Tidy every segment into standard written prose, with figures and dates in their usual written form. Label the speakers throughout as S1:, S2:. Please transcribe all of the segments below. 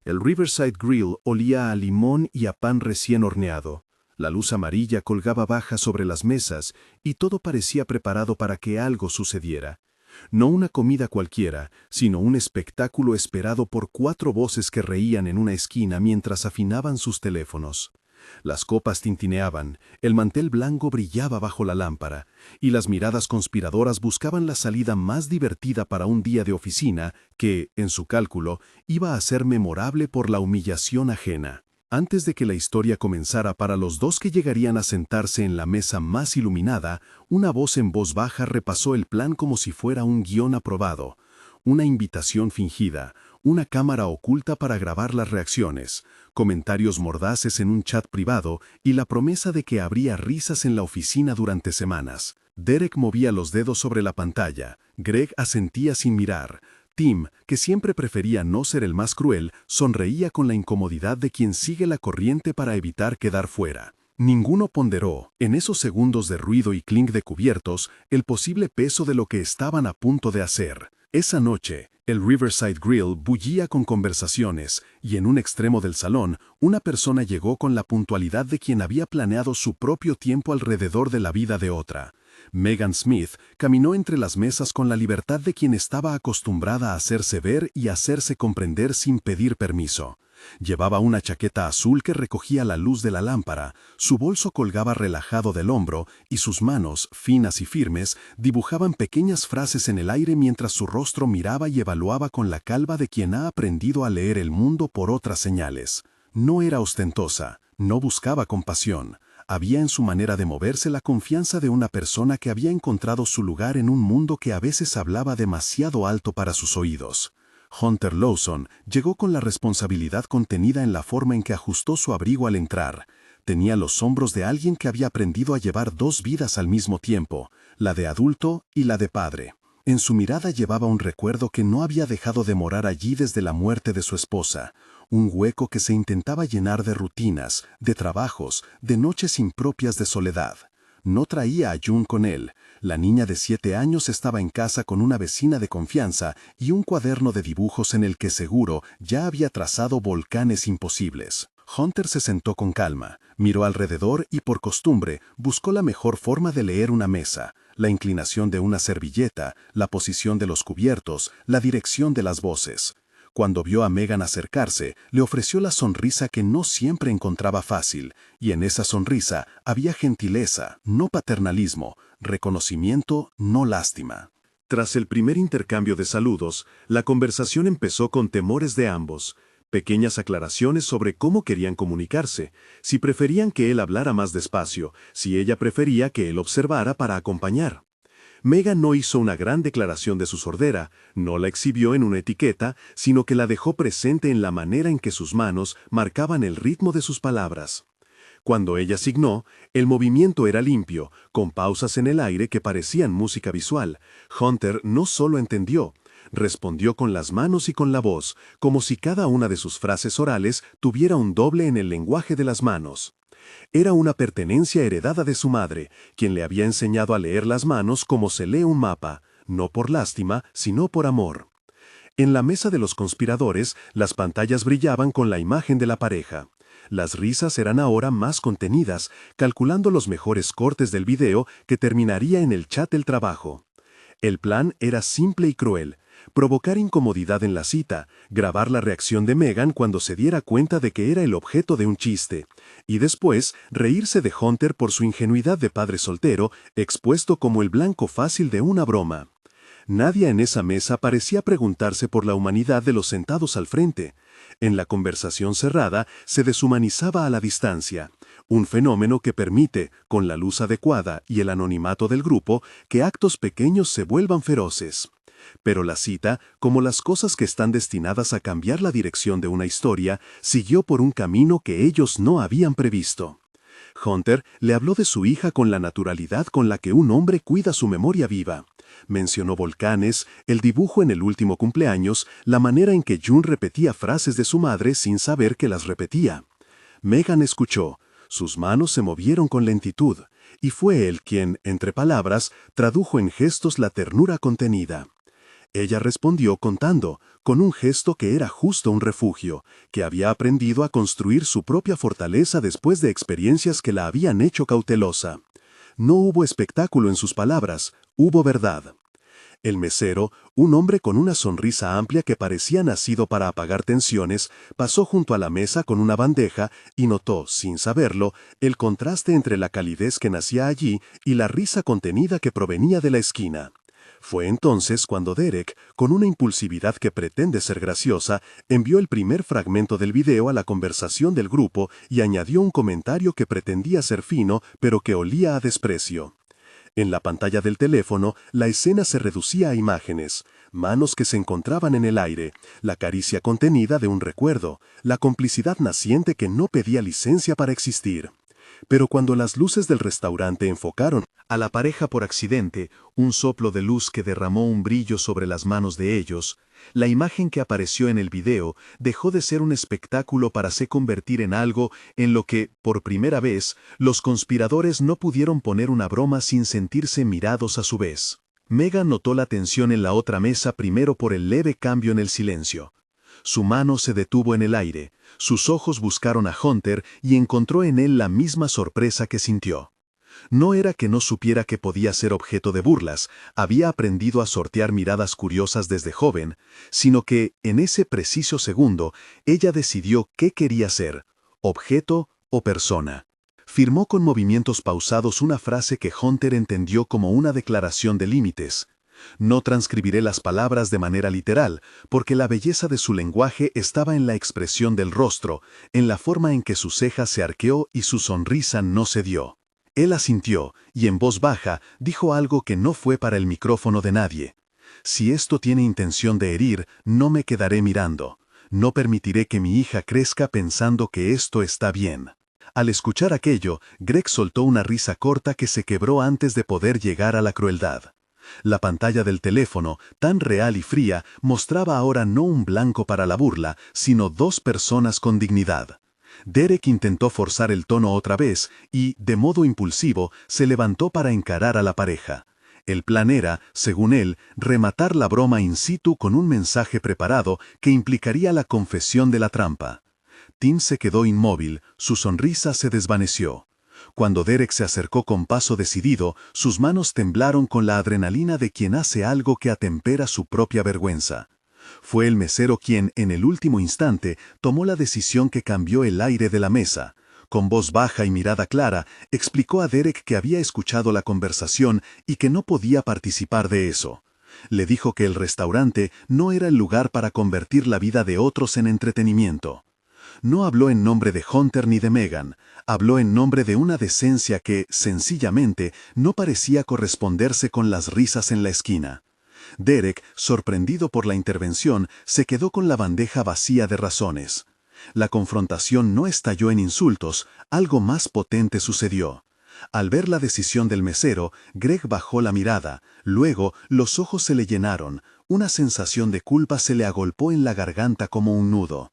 S1: El Riverside Grill olía a limón y a pan recién horneado. La luz amarilla colgaba baja sobre las mesas y todo parecía preparado para que algo sucediera. No una comida cualquiera, sino un espectáculo esperado por 4 voces que reían en una esquina mientras afinaban sus teléfonos. Las copas tintineaban, el mantel blanco brillaba bajo la lámpara, y las miradas conspiradoras buscaban la salida más divertida para un día de oficina que, en su cálculo, iba a ser memorable por la humillación ajena. Antes de que la historia comenzara para los dos que llegarían a sentarse en la mesa más iluminada, una voz en voz baja repasó el plan como si fuera un guión aprobado, una invitación fingida, una cámara oculta para grabar las reacciones, comentarios mordaces en un chat privado y la promesa de que habría risas en la oficina durante semanas. Derek movía los dedos sobre la pantalla, Greg asentía sin mirar. Tim, que siempre prefería no ser el más cruel, sonreía con la incomodidad de quien sigue la corriente para evitar quedar fuera. Ninguno ponderó, en esos segundos de ruido y clink de cubiertos, el posible peso de lo que estaban a punto de hacer. Esa noche, el Riverside Grill bullía con conversaciones, y en un extremo del salón, una persona llegó con la puntualidad de quien había planeado su propio tiempo alrededor de la vida de otra. Megan Smith caminó entre las mesas con la libertad de quien estaba acostumbrada a hacerse ver y hacerse comprender sin pedir permiso. Llevaba una chaqueta azul que recogía la luz de la lámpara, su bolso colgaba relajado del hombro y sus manos, finas y firmes, dibujaban pequeñas frases en el aire mientras su rostro miraba y evaluaba con la calma de quien ha aprendido a leer el mundo por otras señales. No era ostentosa, no buscaba compasión. Había en su manera de moverse la confianza de una persona que había encontrado su lugar en un mundo que a veces hablaba demasiado alto para sus oídos. Hunter Lawson llegó con la responsabilidad contenida en la forma en que ajustó su abrigo al entrar. Tenía los hombros de alguien que había aprendido a llevar 2 vidas al mismo tiempo, la de adulto y la de padre. En su mirada llevaba un recuerdo que no había dejado de morar allí desde la muerte de su esposa, un hueco que se intentaba llenar de rutinas, de trabajos, de noches impropias de soledad. No traía a June con él. La niña de 7 años estaba en casa con una vecina de confianza y un cuaderno de dibujos en el que seguro ya había trazado volcanes imposibles. Hunter se sentó con calma, miró alrededor y por costumbre buscó la mejor forma de leer una mesa, la inclinación de una servilleta, la posición de los cubiertos, la dirección de las voces. Cuando vio a Megan acercarse, le ofreció la sonrisa que no siempre encontraba fácil, y en esa sonrisa había gentileza, no paternalismo, reconocimiento, no lástima. Tras el primer intercambio de saludos, la conversación empezó con temores de ambos, pequeñas aclaraciones sobre cómo querían comunicarse, si preferían que él hablara más despacio, si ella prefería que él observara para acompañar. Megan no hizo una gran declaración de su sordera, no la exhibió en una etiqueta, sino que la dejó presente en la manera en que sus manos marcaban el ritmo de sus palabras. Cuando ella signó, el movimiento era limpio, con pausas en el aire que parecían música visual. Hunter no solo entendió, respondió con las manos y con la voz, como si cada una de sus frases orales tuviera un doble en el lenguaje de las manos. Era una pertenencia heredada de su madre, quien le había enseñado a leer las manos como se lee un mapa, no por lástima, sino por amor. En la mesa de los conspiradores, las pantallas brillaban con la imagen de la pareja. Las risas eran ahora más contenidas, calculando los mejores cortes del video que terminaría en el chat del trabajo. El plan era simple y cruel. Provocar incomodidad en la cita, grabar la reacción de Megan cuando se diera cuenta de que era el objeto de un chiste, y después reírse de Hunter por su ingenuidad de padre soltero, expuesto como el blanco fácil de una broma. Nadie en esa mesa parecía preguntarse por la humanidad de los sentados al frente. En la conversación cerrada se deshumanizaba a la distancia, un fenómeno que permite, con la luz adecuada y el anonimato del grupo, que actos pequeños se vuelvan feroces. Pero la cita, como las cosas que están destinadas a cambiar la dirección de una historia, siguió por un camino que ellos no habían previsto. Hunter le habló de su hija con la naturalidad con la que un hombre cuida su memoria viva. Mencionó volcanes, el dibujo en el último cumpleaños, la manera en que June repetía frases de su madre sin saber que las repetía. Megan escuchó, sus manos se movieron con lentitud, y fue él quien, entre palabras, tradujo en gestos la ternura contenida. Ella respondió contando, con un gesto que era justo un refugio, que había aprendido a construir su propia fortaleza después de experiencias que la habían hecho cautelosa. No hubo espectáculo en sus palabras, hubo verdad. El mesero, un hombre con una sonrisa amplia que parecía nacido para apagar tensiones, pasó junto a la mesa con una bandeja y notó, sin saberlo, el contraste entre la calidez que nacía allí y la risa contenida que provenía de la esquina. Fue entonces cuando Derek, con una impulsividad que pretende ser graciosa, envió el primer fragmento del video a la conversación del grupo y añadió un comentario que pretendía ser fino, pero que olía a desprecio. En la pantalla del teléfono, la escena se reducía a imágenes, manos que se encontraban en el aire, la caricia contenida de un recuerdo, la complicidad naciente que no pedía licencia para existir. Pero cuando las luces del restaurante enfocaron a la pareja por accidente, un soplo de luz que derramó un brillo sobre las manos de ellos, la imagen que apareció en el video dejó de ser un espectáculo para se convertir en algo en lo que, por primera vez, los conspiradores no pudieron poner una broma sin sentirse mirados a su vez. Megan notó la tensión en la otra mesa primero por el leve cambio en el silencio. Su mano se detuvo en el aire, sus ojos buscaron a Hunter y encontró en él la misma sorpresa que sintió. No era que no supiera que podía ser objeto de burlas, había aprendido a sortear miradas curiosas desde joven, sino que, en ese preciso segundo, ella decidió qué quería ser, objeto o persona. Firmó con movimientos pausados una frase que Hunter entendió como una declaración de límites. No transcribiré las palabras de manera literal, porque la belleza de su lenguaje estaba en la expresión del rostro, en la forma en que su ceja se arqueó y su sonrisa no cedió. Él asintió, y en voz baja, dijo algo que no fue para el micrófono de nadie. Si esto tiene intención de herir, no me quedaré mirando. No permitiré que mi hija crezca pensando que esto está bien. Al escuchar aquello, Greg soltó una risa corta que se quebró antes de poder llegar a la crueldad. La pantalla del teléfono, tan real y fría, mostraba ahora no un blanco para la burla, sino dos personas con dignidad. Derek intentó forzar el tono otra vez y, de modo impulsivo, se levantó para encarar a la pareja. El plan era, según él, rematar la broma in situ con un mensaje preparado que implicaría la confesión de la trampa. Tim se quedó inmóvil, su sonrisa se desvaneció. Cuando Derek se acercó con paso decidido, sus manos temblaron con la adrenalina de quien hace algo que atempera su propia vergüenza. Fue el mesero quien, en el último instante, tomó la decisión que cambió el aire de la mesa. Con voz baja y mirada clara, explicó a Derek que había escuchado la conversación y que no podía participar de eso. Le dijo que el restaurante no era el lugar para convertir la vida de otros en entretenimiento. No habló en nombre de Hunter ni de Megan, habló en nombre de una decencia que, sencillamente, no parecía corresponderse con las risas en la esquina. Derek, sorprendido por la intervención, se quedó con la bandeja vacía de razones. La confrontación no estalló en insultos, algo más potente sucedió. Al ver la decisión del mesero, Greg bajó la mirada, luego los ojos se le llenaron, una sensación de culpa se le agolpó en la garganta como un nudo.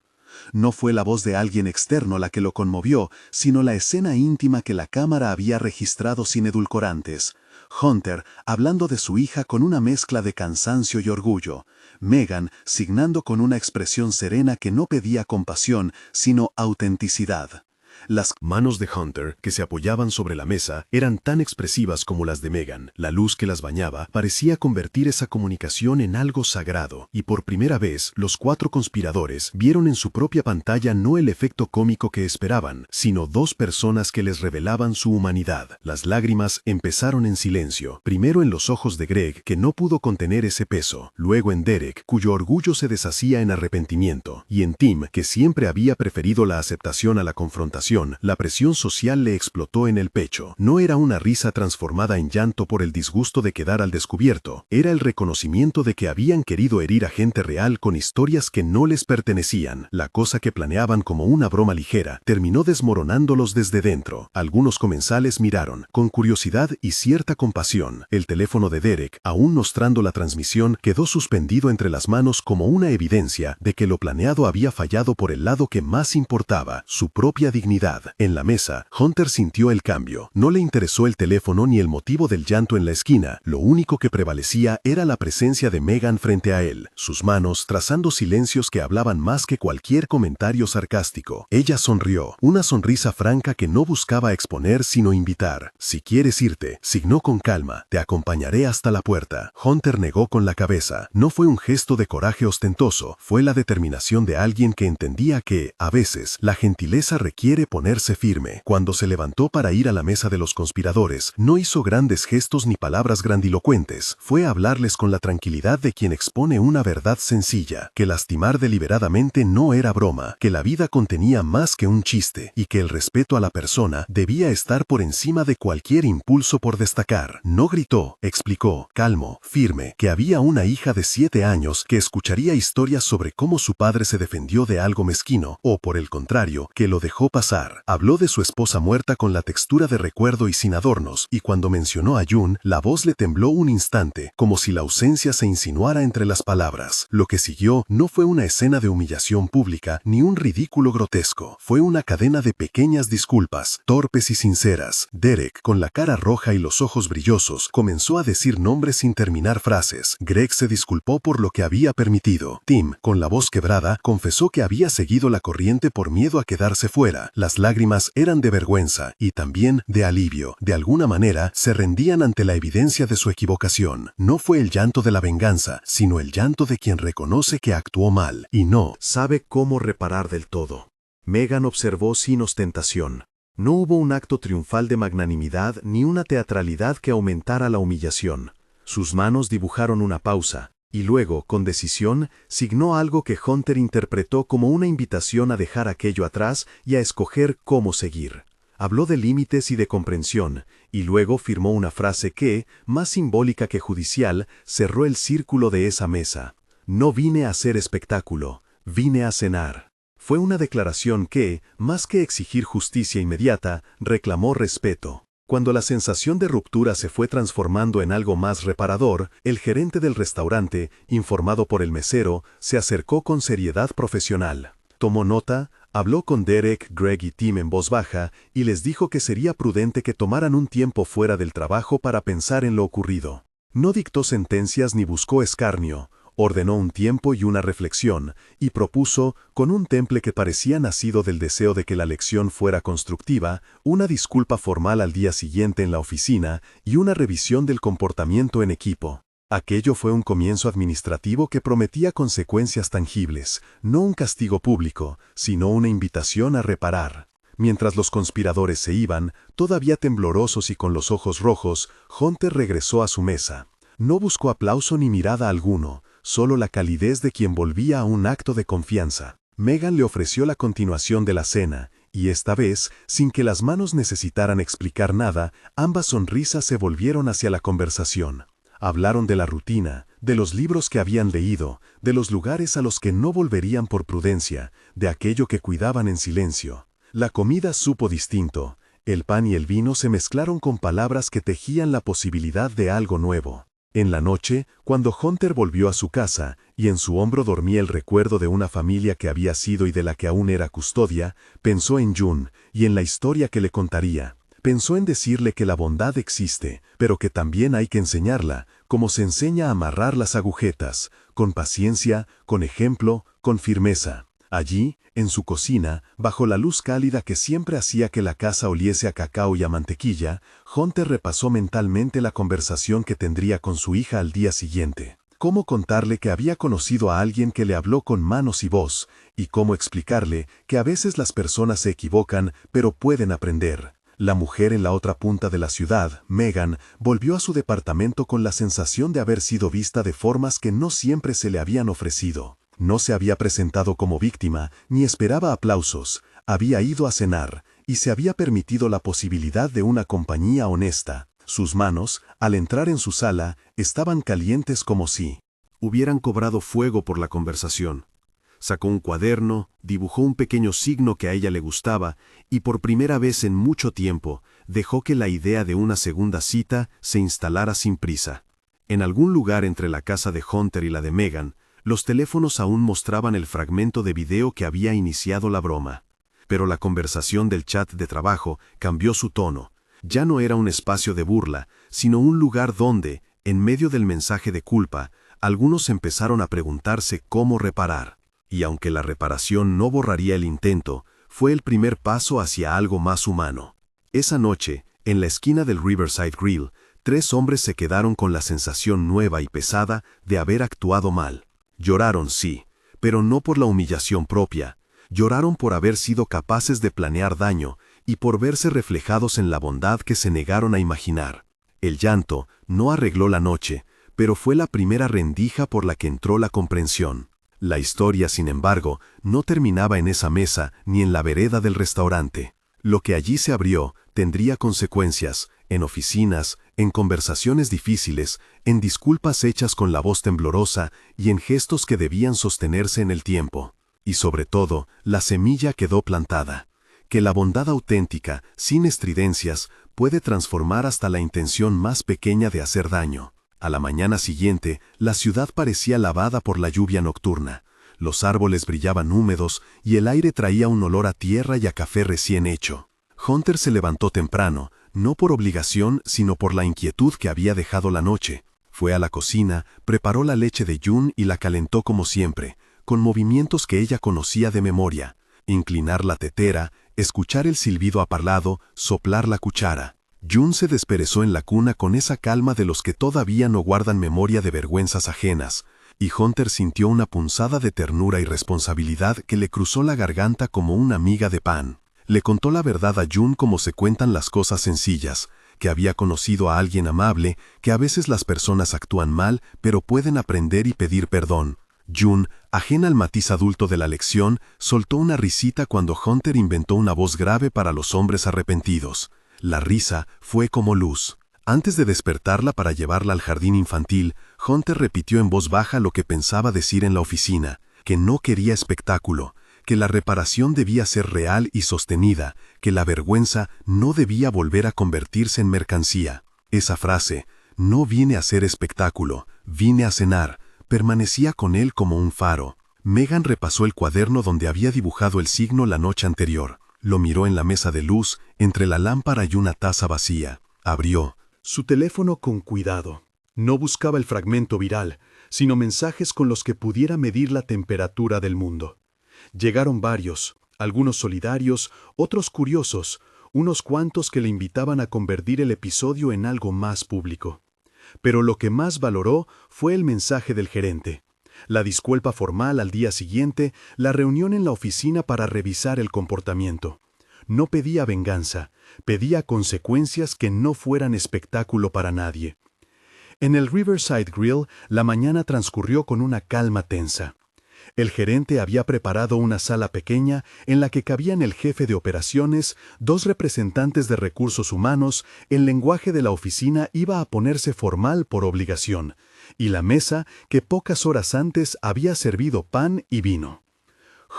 S1: No fue la voz de alguien externo la que lo conmovió, sino la escena íntima que la cámara había registrado sin edulcorantes. Hunter, hablando de su hija con una mezcla de cansancio y orgullo. Megan, signando con una expresión serena que no pedía compasión, sino autenticidad. Las manos de Hunter, que se apoyaban sobre la mesa, eran tan expresivas como las de Megan. La luz que las bañaba parecía convertir esa comunicación en algo sagrado, y por primera vez, los cuatro conspiradores vieron en su propia pantalla no el efecto cómico que esperaban, sino dos personas que les revelaban su humanidad. Las lágrimas empezaron en silencio, primero en los ojos de Greg, que no pudo contener ese peso, luego en Derek, cuyo orgullo se deshacía en arrepentimiento, y en Tim, que siempre había preferido la aceptación a la confrontación. La presión social le explotó en el pecho. No era una risa transformada en llanto por el disgusto de quedar al descubierto. Era el reconocimiento de que habían querido herir a gente real con historias que no les pertenecían. La cosa que planeaban como una broma ligera terminó desmoronándolos desde dentro. Algunos comensales miraron, con curiosidad y cierta compasión. El teléfono de Derek, aún mostrando la transmisión, quedó suspendido entre las manos como una evidencia de que lo planeado había fallado por el lado que más importaba, su propia dignidad. dignidad. En la mesa, Hunter sintió el cambio. No le interesó el teléfono ni el motivo del llanto en la esquina. Lo único que prevalecía era la presencia de Megan frente a él, sus manos trazando silencios que hablaban más que cualquier comentario sarcástico. Ella sonrió, una sonrisa franca que no buscaba exponer sino invitar. Si quieres irte, signó con calma, te acompañaré hasta la puerta. Hunter negó con la cabeza. No fue un gesto de coraje ostentoso, fue la determinación de alguien que entendía que, a veces, la gentileza requiere ponerse firme. Cuando se levantó para ir a la mesa de los conspiradores, no hizo grandes gestos ni palabras grandilocuentes. Fue a hablarles con la tranquilidad de quien expone una verdad sencilla, que lastimar deliberadamente no era broma, que la vida contenía más que un chiste, y que el respeto a la persona debía estar por encima de cualquier impulso por destacar. No gritó, explicó, calmo, firme, que había una hija de 7 años que escucharía historias sobre cómo su padre se defendió de algo mezquino, o por el contrario, que lo dejó pasar. Habló de su esposa muerta con la textura de recuerdo y sin adornos, y cuando mencionó a June, la voz le tembló un instante, como si la ausencia se insinuara entre las palabras. Lo que siguió no fue una escena de humillación pública, ni un ridículo grotesco. Fue una cadena de pequeñas disculpas, torpes y sinceras. Derek, con la cara roja y los ojos brillosos, comenzó a decir nombres sin terminar frases. Greg se disculpó por lo que había permitido. Tim, con la voz quebrada, confesó que había seguido la corriente por miedo a quedarse fuera. Las lágrimas eran de vergüenza y también de alivio. De alguna manera, se rendían ante la evidencia de su equivocación. No fue el llanto de la venganza, sino el llanto de quien reconoce que actuó mal y no
S2: sabe cómo reparar del todo. Megan observó sin ostentación. No hubo un acto triunfal de magnanimidad ni una teatralidad que aumentara la humillación. Sus manos dibujaron una pausa, y luego, con decisión, signó algo que Hunter interpretó como una invitación a dejar aquello atrás y a escoger cómo seguir. Habló de límites y de comprensión, y luego firmó una frase que, más simbólica que judicial, cerró el círculo de esa mesa. No vine a hacer espectáculo, vine a cenar. Fue una declaración que, más que exigir justicia inmediata, reclamó respeto. Cuando la sensación de ruptura se fue transformando en algo más reparador, el gerente del restaurante, informado por el mesero, se acercó con seriedad profesional. Tomó nota, habló con Derek, Greg y Tim en voz baja y les dijo que sería prudente que tomaran un tiempo fuera del trabajo para pensar en lo ocurrido. No dictó sentencias ni buscó escarnio. Ordenó un tiempo y una reflexión, y propuso, con un temple que parecía nacido del deseo de que la lección fuera constructiva, una disculpa formal al día siguiente en la oficina y una revisión del comportamiento en equipo. Aquello fue un comienzo administrativo que prometía consecuencias tangibles, no un castigo público, sino una invitación a reparar. Mientras los conspiradores se iban, todavía temblorosos y con los ojos rojos, Hunter regresó a su mesa. No buscó aplauso ni mirada alguno, solo la calidez de quien volvía a un acto de confianza. Megan le ofreció la continuación de la cena, y esta vez, sin que las manos necesitaran explicar nada, ambas sonrisas se volvieron hacia la conversación. Hablaron de la rutina, de los libros que habían leído, de los lugares a los que no volverían por prudencia, de aquello que cuidaban en silencio. La comida supo distinto. El pan y el vino se mezclaron con palabras que tejían la posibilidad de algo nuevo. En la noche, cuando Hunter volvió a su casa, y en su hombro dormía el recuerdo de una familia que había sido y de la que aún era custodia, pensó en June y en la historia que le contaría. Pensó en decirle que la bondad existe, pero que también hay que enseñarla, como se enseña a amarrar las agujetas, con paciencia, con ejemplo, con firmeza. Allí, en su cocina, bajo la luz cálida que siempre hacía que la casa oliese a cacao y a mantequilla, Hunter repasó mentalmente la conversación que tendría con su hija al día siguiente. Cómo contarle que había conocido a alguien que le habló con manos y voz, y cómo explicarle que a veces las personas se equivocan, pero pueden aprender. La mujer en la otra punta de la ciudad, Megan, volvió a su departamento con la sensación de haber sido vista de formas que no siempre se le habían ofrecido. No se había presentado como víctima, ni esperaba aplausos, había ido a cenar, y se había permitido la posibilidad de una compañía honesta. Sus manos, al entrar en su sala, estaban calientes como si
S1: hubieran cobrado fuego por la conversación. Sacó un cuaderno, dibujó un pequeño signo que a ella le gustaba, y por primera vez en mucho tiempo, dejó que la idea de una segunda cita se instalara sin prisa. En algún lugar entre la casa de Hunter y la de Megan, los teléfonos aún mostraban el fragmento de video que había iniciado la broma.
S2: Pero la conversación del chat de trabajo cambió su tono. Ya no era un espacio de burla, sino un lugar donde, en medio del mensaje de culpa, algunos empezaron a preguntarse cómo reparar. Y aunque la reparación no borraría el intento, fue el primer paso hacia algo más humano. Esa noche, en la esquina del Riverside Grill, 3 hombres se quedaron con la sensación nueva y pesada de haber actuado mal. Lloraron, sí, pero no por la humillación propia. Lloraron por haber sido capaces de planear daño y por verse reflejados en la bondad que se negaron a imaginar. El llanto no arregló la noche, pero fue la primera rendija por la que entró la comprensión. La historia, sin embargo, no terminaba en esa mesa ni en la vereda del restaurante. Lo que allí se abrió tendría consecuencias, en oficinas, en conversaciones difíciles, en disculpas hechas con la voz temblorosa y en gestos que debían sostenerse en el tiempo. Y sobre todo, la semilla quedó plantada. Que la bondad auténtica, sin estridencias, puede transformar hasta la intención más pequeña de hacer daño. A la mañana siguiente, la ciudad parecía lavada por la lluvia nocturna. Los árboles brillaban húmedos y el aire traía un olor a tierra y a café recién hecho. Hunter se levantó temprano, no por obligación, sino por la inquietud que había dejado la noche. Fue a la cocina, preparó la leche de June y la calentó como siempre, con movimientos que ella conocía de memoria. Inclinar la tetera, escuchar el silbido aparlado, soplar la cuchara. June se desperezó en la cuna con esa calma de los que todavía no guardan memoria de vergüenzas ajenas, y Hunter sintió una punzada de ternura y responsabilidad que le cruzó la garganta como una miga de pan. Le contó la verdad a June como se cuentan las cosas sencillas, que había conocido a alguien amable, que a veces las personas actúan mal, pero pueden aprender y pedir perdón. June, ajena al matiz adulto de la lección, soltó una risita cuando Hunter inventó una voz grave para los hombres arrepentidos. La risa fue como luz. Antes de despertarla para llevarla al jardín infantil, Hunter repitió en voz baja lo que pensaba decir en la oficina, que no quería espectáculo, que la reparación debía ser real y sostenida, que la vergüenza no debía volver a convertirse en mercancía. Esa frase, no vine a ser espectáculo, vine a cenar, permanecía con él como un faro. Megan repasó el cuaderno donde había dibujado el signo la noche anterior. Lo miró en la mesa de luz, entre la lámpara y una taza vacía. Abrió
S1: su teléfono con cuidado. No buscaba el fragmento viral, sino mensajes con los que pudiera medir la temperatura del mundo. Llegaron varios, algunos solidarios, otros curiosos, unos cuantos que le invitaban a convertir el episodio en algo más público. Pero lo que más valoró fue el mensaje del gerente. La disculpa formal al día siguiente, la reunión en la oficina para revisar el comportamiento. No pedía venganza, pedía consecuencias que no fueran espectáculo para nadie. En el Riverside Grill, la mañana transcurrió con una calma tensa. El gerente había preparado una sala pequeña en la que cabían el jefe de operaciones, 2 representantes de recursos humanos, el lenguaje de la oficina iba a ponerse formal por obligación, y la mesa que pocas horas antes había servido pan y vino.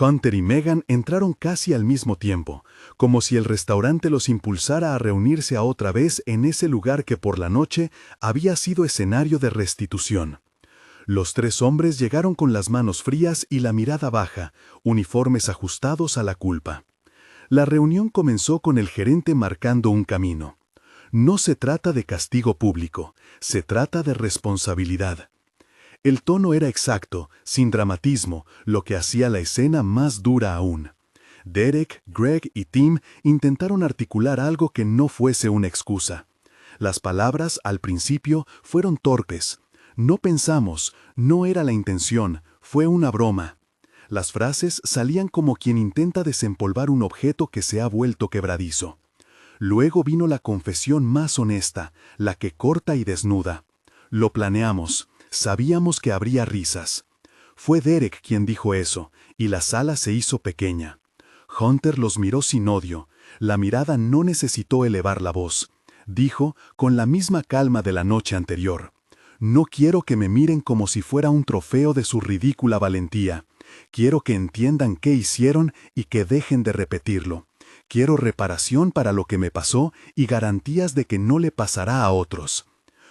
S1: Hunter y Megan entraron casi al mismo tiempo, como si el restaurante los impulsara a reunirse a otra vez en ese lugar que por la noche había sido escenario de restitución. Los 3 hombres llegaron con las manos frías y la mirada baja, uniformes ajustados a la culpa. La reunión comenzó con el gerente marcando un camino. No se trata de castigo público, se trata de responsabilidad. El tono era exacto, sin dramatismo, lo que hacía la escena más dura aún. Derek, Greg y Tim intentaron articular algo que no fuese una excusa. Las palabras, al principio, fueron torpes. No pensamos, no era la intención, fue una broma. Las frases salían como quien intenta desempolvar un objeto que se ha vuelto quebradizo. Luego vino la confesión más honesta, la que corta y desnuda. Lo planeamos, sabíamos que habría risas. Fue Derek quien dijo eso, y la sala se hizo pequeña. Hunter los miró sin odio, la mirada no necesitó elevar la voz. Dijo, con la misma calma de la noche anterior: no quiero que me miren como si fuera un trofeo de su ridícula valentía. Quiero que entiendan qué hicieron y que dejen de repetirlo. Quiero reparación para lo que me pasó y garantías de que no le pasará a otros.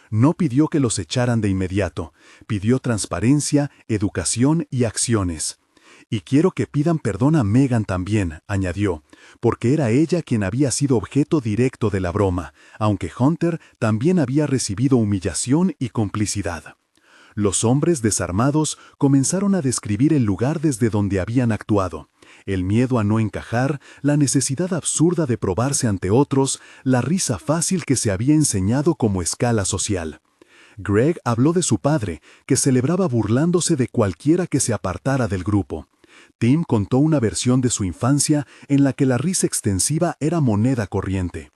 S1: No pidió que los echaran de inmediato, pidió transparencia, educación y acciones.
S2: Y quiero que pidan perdón a Megan también, añadió, porque era ella quien había sido objeto directo de la broma, aunque Hunter también había recibido humillación y complicidad. Los hombres desarmados comenzaron a describir el lugar desde donde habían actuado. El miedo a no encajar, la necesidad absurda de probarse ante otros, la risa fácil que se había enseñado como escala social. Greg habló de su padre, que celebraba burlándose de cualquiera que se apartara del grupo. Tim contó una versión de su infancia en la que la risa extensiva era moneda corriente.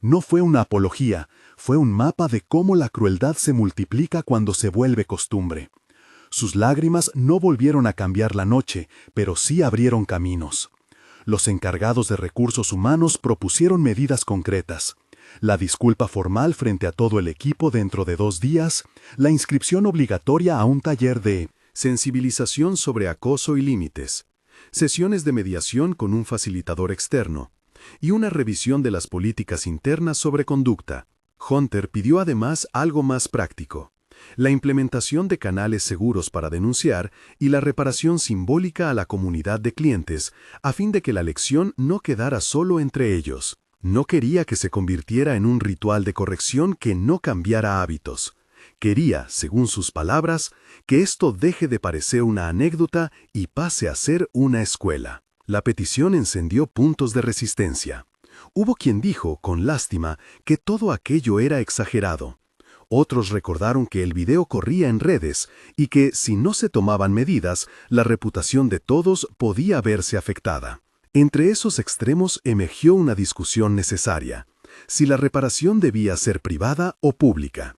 S2: No fue una apología, fue un mapa de cómo la crueldad se multiplica cuando se vuelve costumbre. Sus lágrimas no volvieron a cambiar la noche, pero sí abrieron caminos. Los encargados de recursos humanos propusieron medidas concretas. La disculpa formal frente a todo el equipo dentro de 2 días, la inscripción obligatoria a un taller de
S1: sensibilización sobre acoso y límites, sesiones de mediación con un facilitador externo, y una revisión de las políticas internas sobre conducta. Hunter pidió además algo más práctico: la implementación de canales seguros para denunciar y la reparación simbólica a la comunidad de clientes, a fin de que la lección no quedara solo entre ellos. No quería que se convirtiera en un ritual de corrección que no cambiara hábitos. Quería, según sus palabras, que esto deje de parecer una anécdota y pase a ser una escuela. La petición encendió puntos de resistencia. Hubo quien dijo, con lástima, que todo aquello era exagerado. Otros recordaron que el video corría en redes y que, si no se tomaban medidas, la reputación de todos podía verse afectada. Entre esos extremos emergió una discusión necesaria: si la reparación debía ser privada o pública.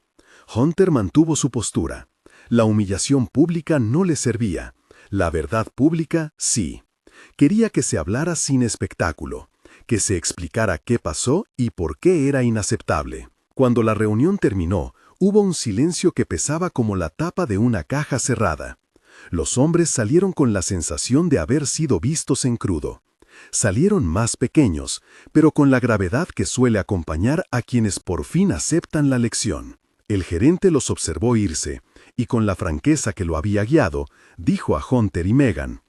S1: Hunter mantuvo su postura. La humillación pública no le servía. La verdad pública, sí. Quería que se hablara sin espectáculo, que se explicara qué pasó y por qué era inaceptable. Cuando la reunión terminó, hubo un silencio que pesaba como la tapa de una caja cerrada. Los hombres salieron con la sensación de haber sido vistos en crudo. Salieron más pequeños, pero con la gravedad que suele acompañar a quienes por fin aceptan la lección. El gerente los observó irse, y con la franqueza que lo había guiado, dijo a Hunter y Megan: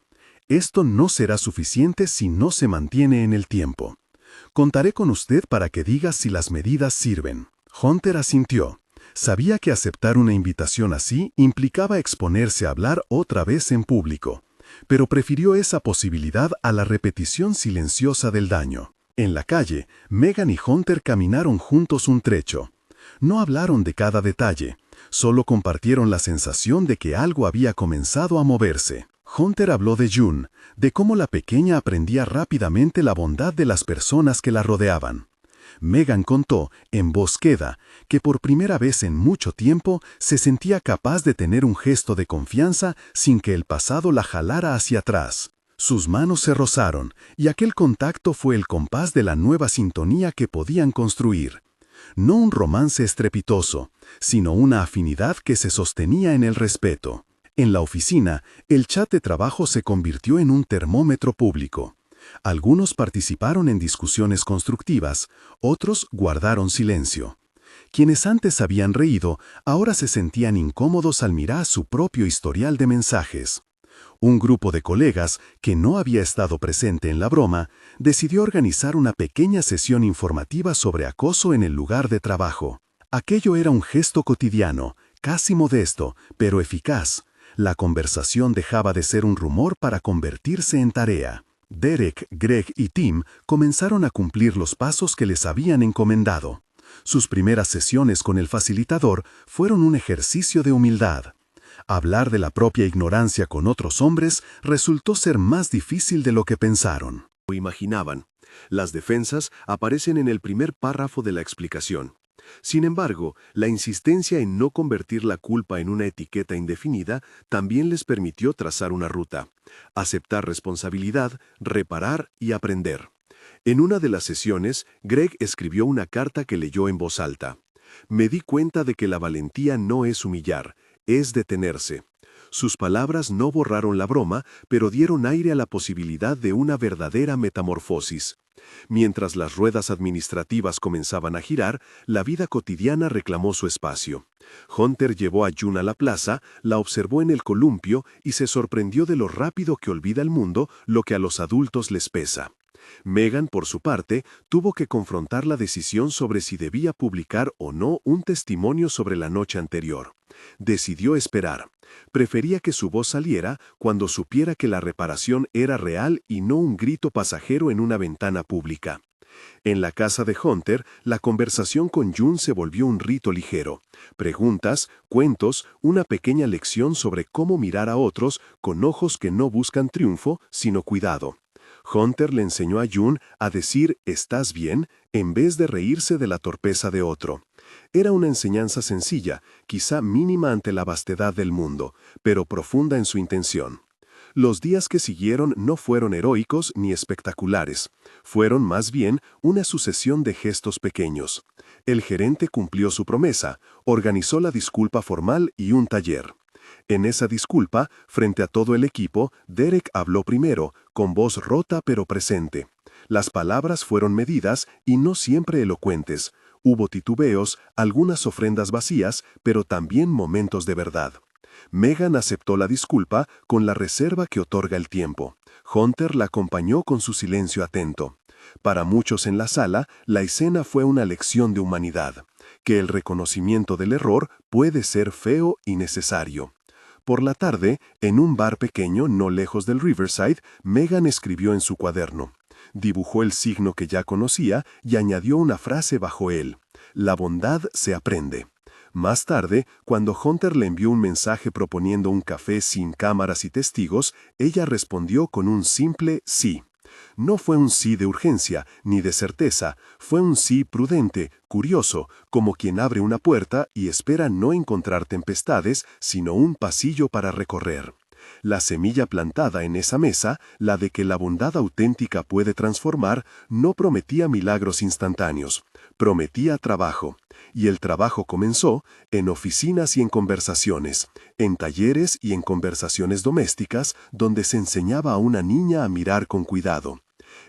S1: «Esto no será suficiente si no se mantiene en el tiempo. Contaré con usted para que diga si las medidas sirven». Hunter asintió. Sabía que aceptar una invitación así implicaba exponerse a hablar otra vez en público, pero prefirió esa posibilidad a la repetición silenciosa del daño. En la calle, Megan y Hunter caminaron juntos un trecho. No hablaron de cada detalle, solo compartieron la sensación de que algo había comenzado a moverse. Hunter habló de June, de cómo la pequeña aprendía rápidamente la bondad de las personas que la rodeaban. Megan contó, en voz queda, que por primera vez en mucho tiempo se sentía capaz de tener un gesto de confianza sin que el pasado la jalara hacia atrás. Sus manos se rozaron, y aquel contacto fue el compás de la nueva sintonía que podían construir. No un romance estrepitoso, sino una afinidad que se sostenía en el respeto. En la oficina, el chat de trabajo se convirtió en un termómetro público. Algunos participaron en discusiones constructivas, otros guardaron silencio. Quienes antes habían reído, ahora se sentían incómodos al mirar su propio historial de mensajes. Un grupo de colegas, que no había estado presente en la broma, decidió organizar una pequeña sesión informativa sobre acoso en el lugar de trabajo. Aquello era un gesto cotidiano, casi modesto, pero eficaz. La conversación dejaba de ser un rumor para convertirse en tarea. Derek, Greg y Tim comenzaron a cumplir los pasos que les habían encomendado. Sus primeras sesiones con el facilitador fueron un ejercicio de humildad. Hablar de la propia ignorancia con otros hombres resultó ser más difícil de lo que pensaron. O imaginaban. Las defensas aparecen en el primer párrafo de la explicación. Sin embargo, la insistencia en no convertir la culpa en una etiqueta indefinida también les permitió trazar una ruta: aceptar responsabilidad, reparar y aprender. En una de las sesiones, Greg escribió una carta que leyó en voz alta. «Me di cuenta de que la valentía no es humillar, es detenerse». Sus palabras no borraron la broma, pero dieron aire a la posibilidad de una verdadera metamorfosis. Mientras las ruedas administrativas comenzaban a girar, la vida cotidiana reclamó su espacio. Hunter llevó a June a la plaza, la observó en el columpio y se sorprendió de lo rápido que olvida el mundo lo que a los adultos les pesa. Megan, por su parte, tuvo que confrontar la decisión sobre si debía publicar o no un testimonio sobre la noche anterior. Decidió esperar. Prefería que su voz saliera cuando supiera que la reparación era real y no un grito pasajero en una ventana pública. En la casa de Hunter, la conversación con June se volvió un rito ligero. Preguntas, cuentos, una pequeña lección sobre cómo mirar a otros con ojos que no buscan triunfo, sino cuidado. Hunter le enseñó a June a decir «¿estás bien?» en vez de reírse de la torpeza de otro. Era una enseñanza sencilla, quizá mínima ante la vastedad del mundo, pero profunda en su intención. Los días que siguieron no fueron heroicos ni espectaculares, fueron más bien una sucesión de gestos pequeños. El gerente cumplió su promesa, organizó la disculpa formal y un taller. En esa disculpa, frente a todo el equipo, Derek habló primero, con voz rota pero presente. Las palabras fueron medidas y no siempre elocuentes. Hubo titubeos, algunas ofrendas vacías, pero también momentos de verdad. Megan aceptó la disculpa con la reserva que otorga el tiempo. Hunter la acompañó con su silencio atento. Para muchos en la sala, la escena fue una lección de humanidad, que el reconocimiento del error puede ser feo y necesario. Por la tarde, en un bar pequeño no lejos del Riverside, Megan escribió en su cuaderno. Dibujó el signo que ya conocía y añadió una frase bajo él. La bondad se aprende. Más tarde, cuando Hunter le envió un mensaje proponiendo un café sin cámaras y testigos, ella respondió con un simple sí. No fue un sí de urgencia, ni de certeza, fue un sí prudente, curioso, como quien abre una puerta y espera no encontrar tempestades, sino un pasillo para recorrer. La semilla plantada en esa mesa, la de que la bondad auténtica puede transformar, no prometía milagros instantáneos, prometía trabajo. Y el trabajo comenzó en oficinas y en conversaciones, en talleres y en conversaciones domésticas donde se enseñaba a una niña a mirar con cuidado.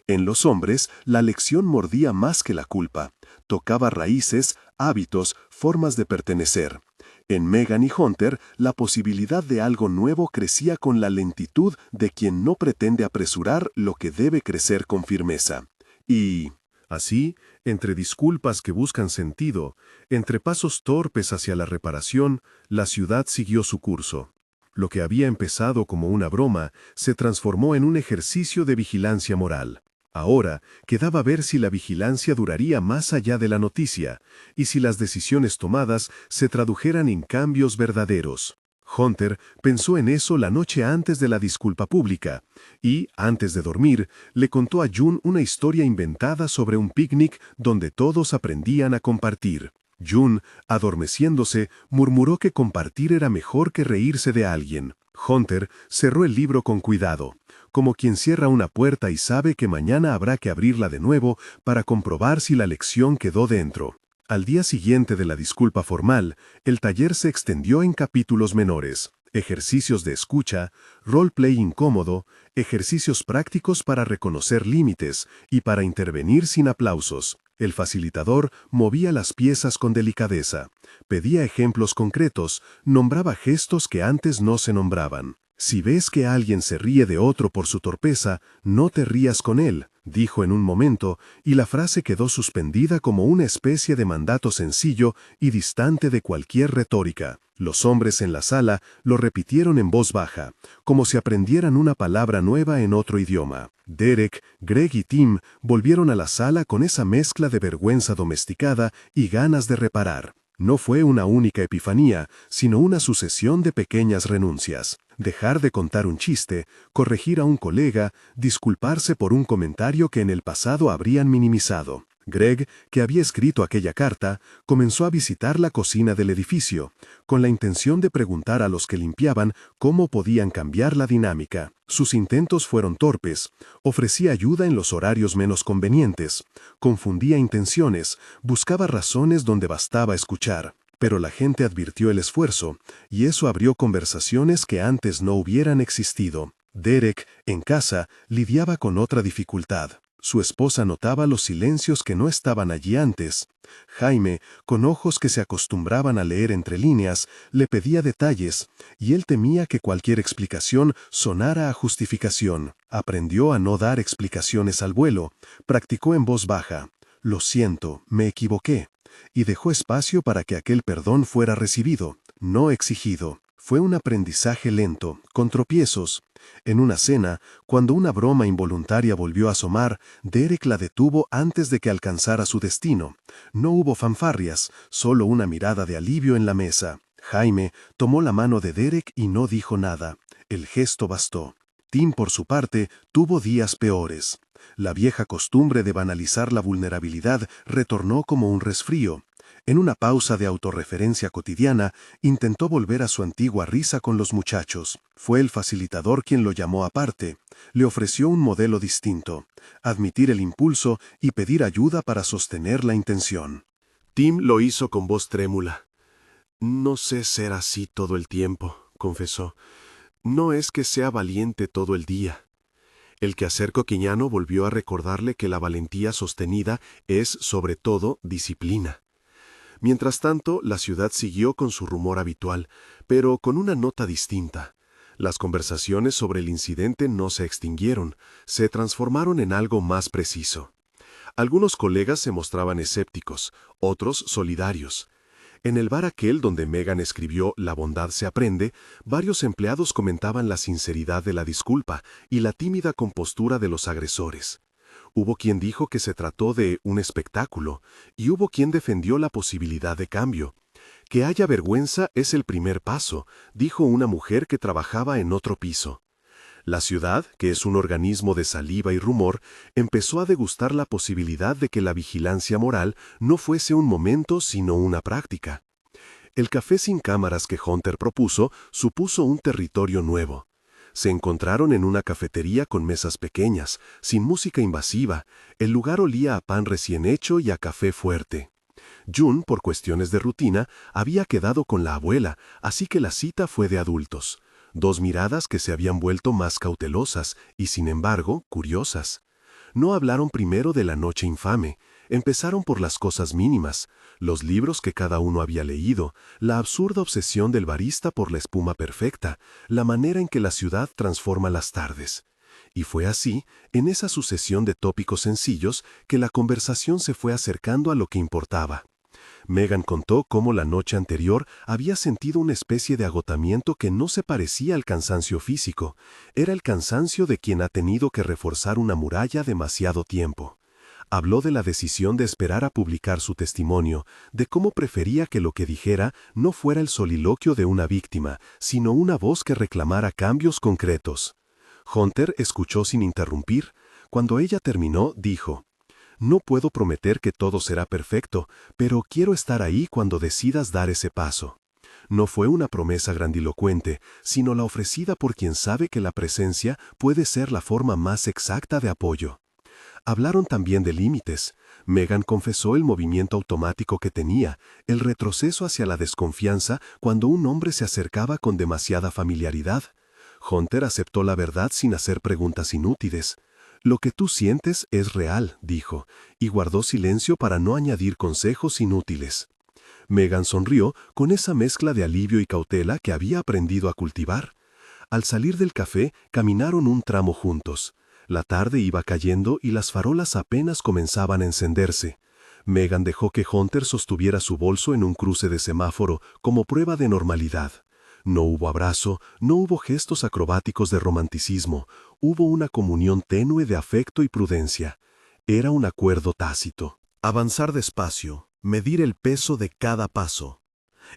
S1: En los hombres, la lección mordía más que la culpa, tocaba raíces, hábitos, formas de pertenecer. En Megan y Hunter, la posibilidad de algo nuevo crecía con la lentitud de quien no pretende apresurar lo que debe crecer con firmeza. Y
S2: así, entre disculpas que buscan sentido, entre pasos torpes hacia la reparación, la ciudad siguió su curso. Lo que había empezado como una broma se transformó en un ejercicio de vigilancia moral. Ahora quedaba ver si la vigilancia duraría más allá de la noticia, y si las decisiones tomadas se tradujeran en cambios verdaderos. Hunter pensó en eso la noche antes de la disculpa pública, y, antes de dormir, le contó a June una historia inventada sobre un picnic donde todos aprendían a compartir. June, adormeciéndose, murmuró que compartir era mejor que reírse de alguien. Hunter cerró el libro con cuidado, como quien cierra una puerta y sabe que mañana habrá que abrirla de nuevo para comprobar si la lección quedó dentro. Al día siguiente de la disculpa formal, el taller se extendió en capítulos menores, ejercicios de escucha, roleplay incómodo, ejercicios prácticos para reconocer límites y para intervenir sin aplausos. El facilitador movía las piezas con delicadeza, pedía ejemplos concretos, nombraba gestos que antes no se nombraban. Si ves que alguien se ríe de otro por su torpeza, no te rías con él, dijo en un momento, y la frase quedó suspendida como una especie de mandato sencillo y distante de cualquier retórica. Los hombres en la sala lo repitieron en voz baja, como si aprendieran una palabra nueva en otro idioma. Derek, Greg y Tim volvieron a la sala con esa mezcla de vergüenza domesticada y ganas de reparar. No fue una única epifanía, sino una sucesión de pequeñas renuncias. Dejar de contar un chiste, corregir a un colega, disculparse por un comentario que en el pasado habrían minimizado. Greg, que había escrito aquella carta, comenzó a visitar la cocina del edificio, con la intención de preguntar a los que limpiaban cómo podían cambiar la dinámica. Sus intentos fueron torpes, ofrecía ayuda en los horarios menos convenientes, confundía intenciones, buscaba razones donde bastaba escuchar. Pero la gente advirtió el esfuerzo, y eso abrió conversaciones que antes no hubieran existido. Derek, en casa, lidiaba con otra dificultad.
S1: Su esposa notaba los silencios que no estaban allí antes. Jaime, con ojos que se acostumbraban a leer entre líneas, le pedía detalles, y él temía que cualquier explicación sonara a justificación. Aprendió a no dar explicaciones al vuelo, practicó en voz baja: «Lo siento, me equivoqué», y dejó espacio para que aquel perdón fuera recibido, no exigido. Fue un aprendizaje lento, con tropiezos. En una cena, cuando una broma involuntaria volvió a asomar, Derek la detuvo antes de que alcanzara su destino. No hubo fanfarrias, solo una mirada de alivio en la mesa. Jaime tomó la mano de Derek y no dijo nada. El gesto bastó. Tim, por su parte, tuvo días peores. La vieja costumbre de banalizar la vulnerabilidad retornó como un resfrío. En una pausa de autorreferencia cotidiana, intentó volver a su antigua risa con los muchachos. Fue el facilitador quien lo llamó aparte. Le ofreció un modelo distinto: admitir el impulso y pedir ayuda para sostener la intención.
S2: Tim lo hizo con voz trémula. «No sé ser así todo el tiempo», confesó. «No es que sea valiente todo el día». El quehacer coquiñano volvió a recordarle que la valentía sostenida es, sobre todo, disciplina. Mientras tanto, la ciudad siguió con su rumor habitual, pero con una nota distinta. Las conversaciones sobre el incidente no se extinguieron, se transformaron en algo más preciso. Algunos colegas se mostraban escépticos, otros solidarios. En el bar aquel donde Megan escribió «La bondad se aprende», varios empleados comentaban la sinceridad de la disculpa y la tímida compostura de los agresores. Hubo quien dijo que se trató de un espectáculo, y hubo quien defendió la posibilidad de cambio. «Que haya vergüenza es el primer paso», dijo una mujer que trabajaba en otro piso. La ciudad, que es un organismo de saliva y rumor, empezó a degustar la posibilidad de que la vigilancia moral no fuese un momento sino una práctica. El café sin cámaras que Hunter propuso supuso un territorio nuevo. Se encontraron en una cafetería con mesas pequeñas, sin música invasiva. El lugar olía a pan recién hecho y a café fuerte. June, por cuestiones de rutina, había quedado con la abuela, así que la cita fue de adultos. Dos miradas que se habían vuelto más cautelosas y, sin embargo, curiosas. No hablaron primero de la noche infame. Empezaron por las cosas mínimas, los libros que cada uno había leído, la absurda obsesión del barista por la espuma perfecta, la manera en que la ciudad transforma las tardes. Y fue así, en esa sucesión de tópicos sencillos, que la conversación se fue acercando a lo que importaba. Megan contó cómo la noche anterior había sentido una especie de agotamiento que no se parecía al cansancio físico. Era el cansancio de quien ha tenido que reforzar una muralla demasiado tiempo. Habló de la decisión de esperar a publicar su testimonio, de cómo prefería que lo que dijera no fuera el soliloquio de una víctima, sino una voz que reclamara cambios concretos. Hunter escuchó sin interrumpir. Cuando ella terminó, dijo: «No puedo prometer que todo será perfecto, pero quiero estar ahí cuando decidas dar ese paso». No fue una promesa grandilocuente, sino la ofrecida por quien sabe que la presencia puede ser la forma más exacta de apoyo. Hablaron también de límites. Megan confesó el movimiento automático que tenía, el retroceso hacia la desconfianza cuando un hombre se acercaba con demasiada familiaridad. Hunter aceptó la verdad sin hacer preguntas inútiles. «Lo que tú sientes es real», dijo, y guardó silencio para no añadir consejos inútiles. Megan sonrió con esa mezcla de alivio y cautela que había aprendido a cultivar. Al salir del café, caminaron un tramo juntos. La tarde iba cayendo y las farolas apenas comenzaban a encenderse. Megan dejó que Hunter sostuviera su bolso en un cruce de semáforo como prueba de normalidad. No hubo abrazo, no hubo gestos acrobáticos de romanticismo, hubo una comunión tenue de afecto y prudencia. Era un acuerdo tácito. Avanzar despacio, medir el peso de cada paso.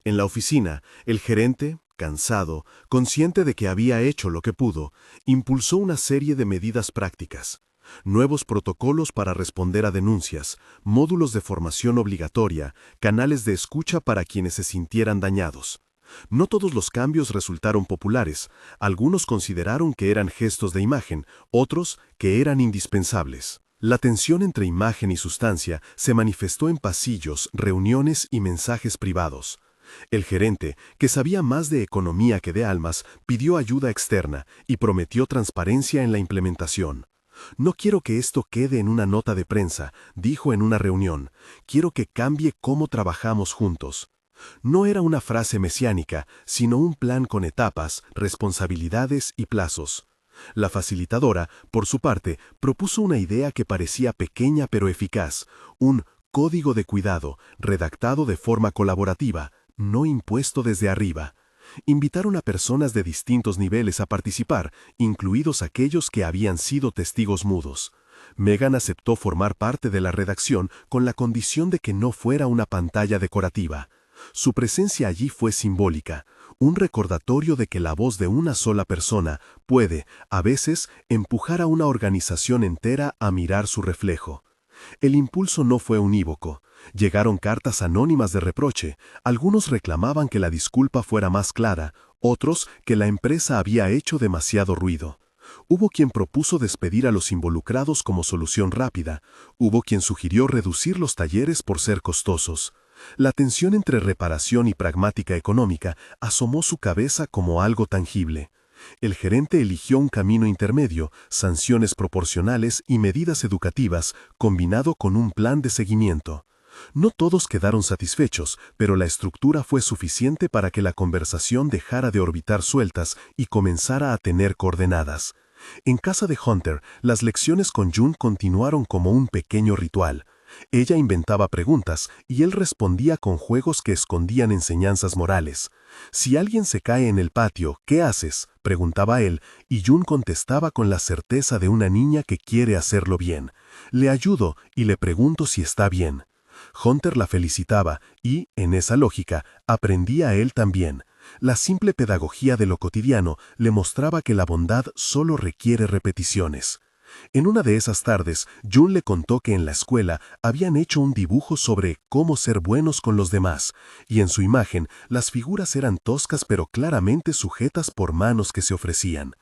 S2: En la oficina, el gerente, cansado, consciente de que había hecho lo que pudo, impulsó una serie de medidas prácticas. Nuevos protocolos para responder a denuncias, módulos de formación obligatoria, canales de escucha para quienes se sintieran dañados. No todos los cambios resultaron populares. Algunos consideraron que eran gestos de imagen, otros que eran indispensables. La tensión entre imagen y sustancia se manifestó en pasillos, reuniones y mensajes privados. El gerente, que sabía más de economía que de almas, pidió ayuda externa y prometió transparencia en la implementación.
S1: No quiero que esto quede en una nota de prensa, dijo en una reunión. Quiero que cambie cómo trabajamos juntos. No era una frase mesiánica, sino un plan con etapas, responsabilidades y plazos. La facilitadora, por su parte, propuso una idea que parecía pequeña pero eficaz, un código de cuidado, redactado de forma colaborativa, no impuesto desde arriba. Invitaron a personas de distintos niveles a participar, incluidos aquellos que habían sido testigos mudos. Megan aceptó formar parte de la redacción con la condición de que no fuera una pantalla decorativa. Su presencia allí fue simbólica, un recordatorio de que la voz de una sola persona puede, a veces, empujar a una organización entera a mirar su reflejo. El impulso no fue unívoco. Llegaron cartas anónimas de reproche. Algunos reclamaban que la disculpa fuera más clara, otros que la empresa había hecho demasiado ruido. Hubo quien propuso despedir a los involucrados como solución rápida. Hubo quien sugirió reducir los talleres por ser costosos. La tensión entre reparación y pragmática económica asomó su cabeza como algo tangible. El gerente eligió un camino intermedio, sanciones proporcionales y medidas educativas, combinado con un plan de seguimiento. No todos quedaron satisfechos, pero la estructura fue suficiente para que la conversación dejara de orbitar sueltas y comenzara a tener coordenadas. En casa de Hunter, las lecciones con June continuaron como un pequeño ritual. Ella inventaba preguntas y él respondía con juegos que escondían enseñanzas morales. Si alguien se cae en el patio, ¿qué haces?, preguntaba él, y June contestaba con la certeza de una niña que quiere hacerlo bien. Le ayudo y le pregunto si está bien. Hunter la felicitaba y, en esa lógica, aprendía él también. La simple pedagogía de lo cotidiano le mostraba que la bondad solo requiere repeticiones. En una de esas tardes, June le contó que en la escuela habían hecho un dibujo sobre cómo ser buenos con los demás, y en su imagen las figuras eran toscas pero claramente sujetas por manos que se ofrecían.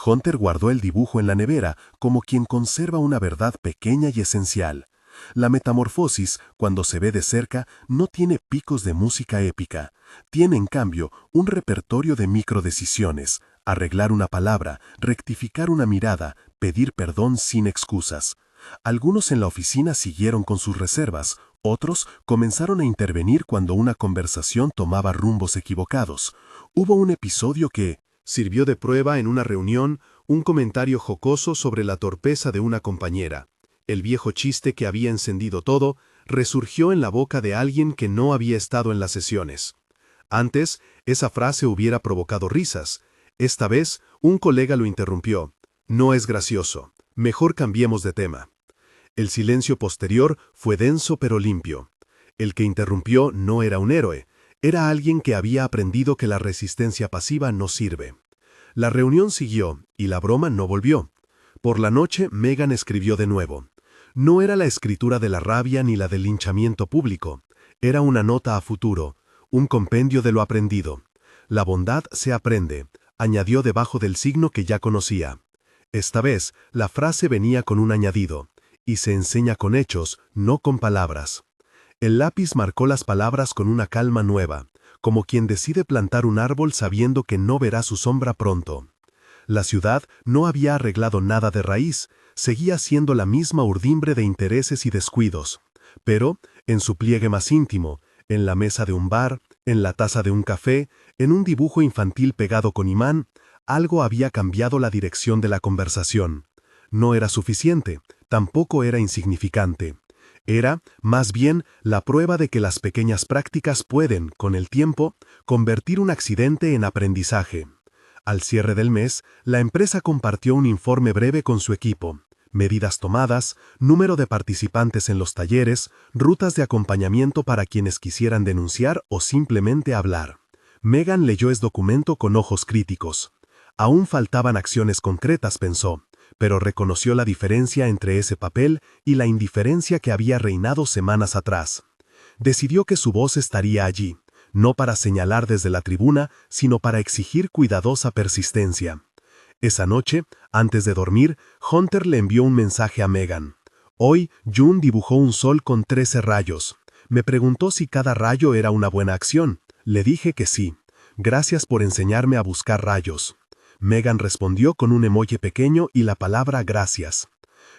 S1: Hunter guardó el dibujo en la nevera como quien conserva una verdad pequeña y esencial. La metamorfosis, cuando se ve de cerca, no tiene picos de música épica. Tiene, en cambio, un repertorio de microdecisiones: arreglar una palabra, rectificar una mirada, pedir perdón sin excusas. Algunos en la oficina siguieron con sus reservas, otros comenzaron a intervenir cuando una conversación tomaba rumbos equivocados. Hubo un episodio que sirvió de prueba en una reunión, un comentario jocoso sobre la torpeza de una compañera. El viejo chiste que había encendido todo resurgió en la boca de alguien que no había estado en las sesiones. Antes, esa frase hubiera provocado risas. Esta vez, un colega lo interrumpió. No es gracioso. Mejor cambiemos de tema. El silencio posterior fue denso pero limpio. El que interrumpió no era un héroe. Era alguien que había aprendido que la resistencia pasiva no sirve. La reunión siguió y la broma no volvió. Por la noche, Megan escribió de nuevo. No era la escritura de la rabia ni la del linchamiento público. Era una nota a futuro, un compendio de lo aprendido. La bondad se aprende, añadió debajo del signo que ya conocía. Esta vez, la frase venía con un añadido, y se enseña con hechos, no con palabras. El lápiz marcó las palabras con una calma nueva, como quien decide plantar un árbol sabiendo que no verá su sombra pronto. La ciudad no había arreglado nada de raíz, seguía siendo la misma urdimbre de intereses y descuidos. Pero, en su pliegue más íntimo, en la mesa de un bar, en la taza de un café, en un dibujo infantil pegado con imán, algo había cambiado la dirección de la conversación. No era suficiente, tampoco era insignificante. Era, más bien, la prueba de que las pequeñas prácticas pueden, con el tiempo, convertir un accidente en aprendizaje. Al cierre del mes, la empresa compartió un informe breve con su equipo: medidas tomadas, número de participantes en los talleres, rutas de acompañamiento para quienes quisieran denunciar o simplemente hablar. Megan leyó ese documento con ojos críticos. Aún faltaban acciones concretas, pensó, pero reconoció la diferencia entre ese papel y la indiferencia que había reinado semanas atrás. Decidió que su voz estaría allí, no para señalar desde la tribuna, sino para exigir cuidadosa persistencia. Esa noche, antes de dormir, Hunter le envió un mensaje a Megan. Hoy, June dibujó un sol con 13 rayos. Me preguntó si cada rayo era una buena acción. Le dije que sí. Gracias por enseñarme a buscar rayos. Megan respondió con un emoji pequeño y la palabra gracias.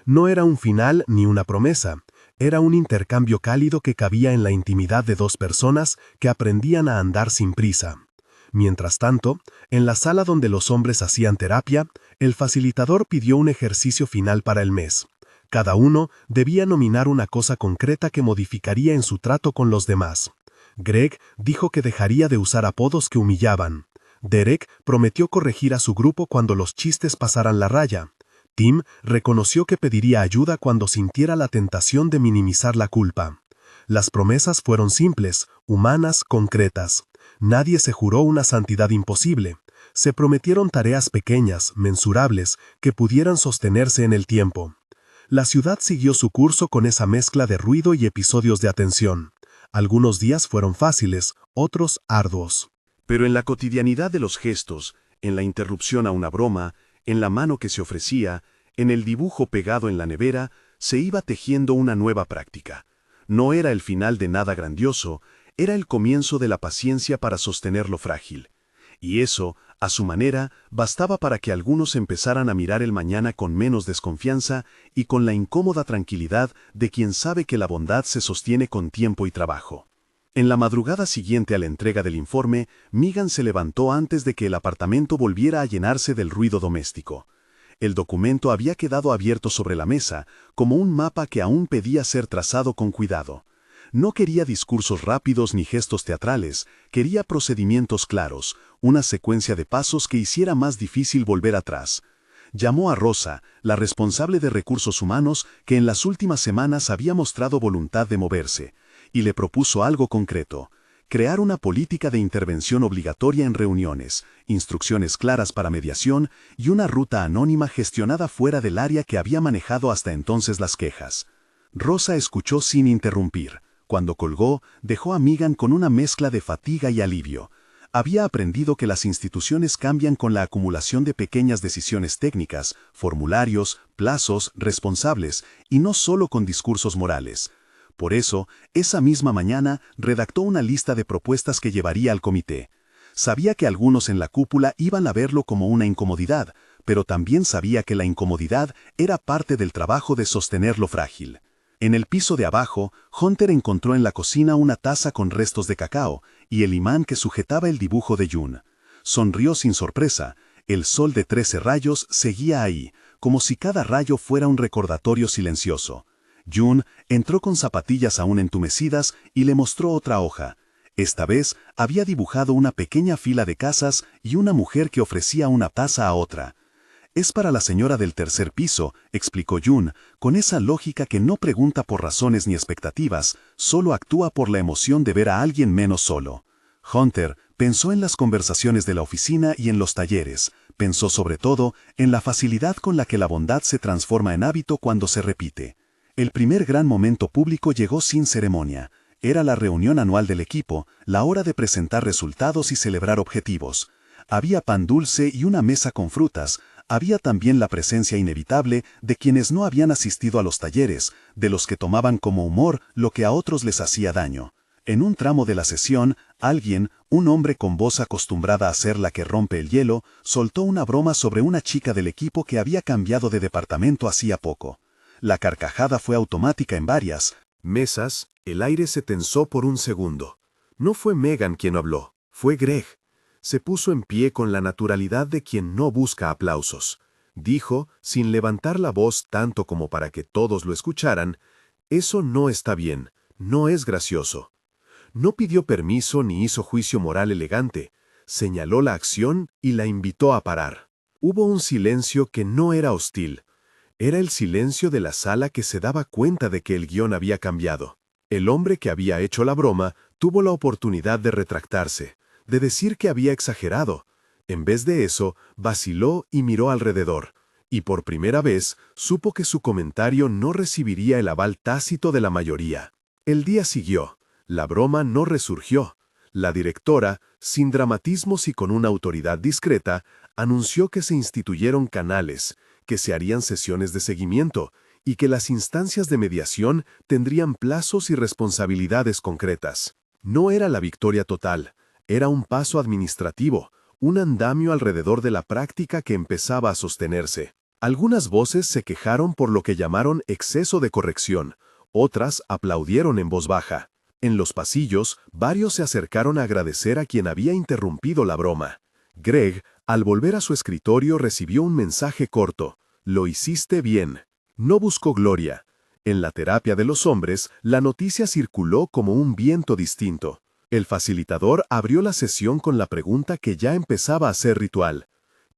S3: No era un final ni una promesa, era un intercambio cálido que cabía en la intimidad de dos personas que aprendían a andar sin prisa. Mientras tanto, en la sala donde los hombres hacían terapia, el facilitador pidió un ejercicio final para el mes. Cada uno debía nominar una cosa concreta que modificaría en su trato con los demás. Greg dijo que dejaría de usar apodos que humillaban. Derek prometió corregir a su grupo cuando los chistes pasaran la raya. Tim reconoció que pediría ayuda cuando sintiera la tentación de minimizar la culpa. Las promesas fueron simples, humanas, concretas. Nadie se juró una santidad imposible. Se prometieron tareas pequeñas, mensurables, que pudieran sostenerse en el tiempo. La ciudad siguió su curso con esa mezcla de ruido y episodios de atención. Algunos días fueron fáciles, otros arduos.
S1: Pero en la cotidianidad de los gestos, en la interrupción a una broma, en la mano que se ofrecía, en el dibujo pegado en la nevera, se iba tejiendo una nueva práctica. No era el final de nada grandioso, era el comienzo de la paciencia para sostener lo frágil. Y eso, a su manera, bastaba para que algunos empezaran a mirar el mañana con menos desconfianza y con la incómoda tranquilidad de quien sabe que la bondad se sostiene con tiempo y trabajo. En la madrugada siguiente a la entrega del informe, Megan se levantó antes de que el apartamento volviera a llenarse del ruido doméstico. El documento había quedado abierto sobre la mesa, como un mapa que aún pedía ser trazado con cuidado. No quería discursos rápidos ni gestos teatrales, quería procedimientos claros, una secuencia de pasos que hiciera más difícil volver atrás. Llamó a Rosa, la responsable de recursos humanos, que en las últimas semanas había mostrado voluntad de moverse, y le propuso algo concreto: crear una política de intervención obligatoria en reuniones, instrucciones claras para mediación y una ruta anónima gestionada fuera del área que había manejado hasta entonces las quejas. Rosa escuchó sin interrumpir. Cuando colgó, dejó a Megan con una mezcla de fatiga y alivio. Había aprendido que las instituciones cambian con la acumulación de pequeñas decisiones técnicas, formularios, plazos, responsables, y no solo con discursos morales. Por eso, esa misma mañana, redactó una lista de propuestas que llevaría al comité. Sabía que algunos en la cúpula iban a verlo como una incomodidad, pero también sabía que la incomodidad era parte del trabajo de sostener lo frágil. En el piso de abajo, Hunter encontró en la cocina una taza con restos de cacao y el imán que sujetaba el dibujo de June. Sonrió sin sorpresa. El sol de 13 rayos seguía ahí, como si cada rayo fuera un recordatorio silencioso. June entró con zapatillas aún entumecidas y le mostró otra hoja. Esta vez había dibujado una pequeña fila de casas y una mujer que ofrecía una taza a otra. «Es para la señora del tercer piso», explicó June, con esa lógica que no pregunta por razones ni expectativas, solo actúa por la emoción de ver a alguien menos solo. Hunter pensó en las conversaciones de la oficina y en los talleres, pensó sobre todo en la facilidad con la que la bondad se transforma en hábito cuando se repite. El primer gran momento público llegó sin ceremonia. Era la reunión anual del equipo, la hora de presentar resultados y celebrar objetivos. Había pan dulce y una mesa con frutas. Había también la presencia inevitable de quienes no habían asistido a los talleres, de los que tomaban como humor lo que a otros les hacía daño. En un tramo de la sesión, alguien, un hombre con voz acostumbrada a ser la que rompe el hielo, soltó una broma sobre una chica del equipo que había cambiado de departamento hacía poco. La carcajada fue automática en varias mesas. El aire se tensó por un segundo. No fue Megan quien habló, fue Greg. Se puso en pie con la naturalidad de quien no busca aplausos. Dijo, sin levantar la voz tanto como para que todos lo escucharan: «Eso no está bien, no es gracioso». No pidió permiso ni hizo juicio moral elegante. Señaló la acción y la invitó a parar. Hubo un silencio que no era hostil. Era el silencio de la sala que se daba cuenta de que el guión había cambiado. El hombre que había hecho la broma tuvo la oportunidad de retractarse, de decir que había exagerado. En vez de eso, vaciló y miró alrededor, y por primera vez supo que su comentario no recibiría el aval tácito de la mayoría. El día siguió. La broma no resurgió. La directora, sin dramatismos y con una autoridad discreta, anunció que se instituyeron canales, que se harían sesiones de seguimiento y que las instancias de mediación tendrían plazos y responsabilidades concretas. No era la victoria total. Era un paso administrativo, un andamio alrededor de la práctica que empezaba a sostenerse. Algunas voces se quejaron por lo que llamaron exceso de corrección, otras aplaudieron en voz baja. En los pasillos, varios se acercaron a agradecer a quien había interrumpido la broma. Greg, al volver a su escritorio, recibió un mensaje corto: «Lo hiciste bien». No buscó gloria. En la terapia de los hombres, la noticia circuló como un viento distinto. El facilitador abrió la sesión con la pregunta que ya empezaba a ser ritual: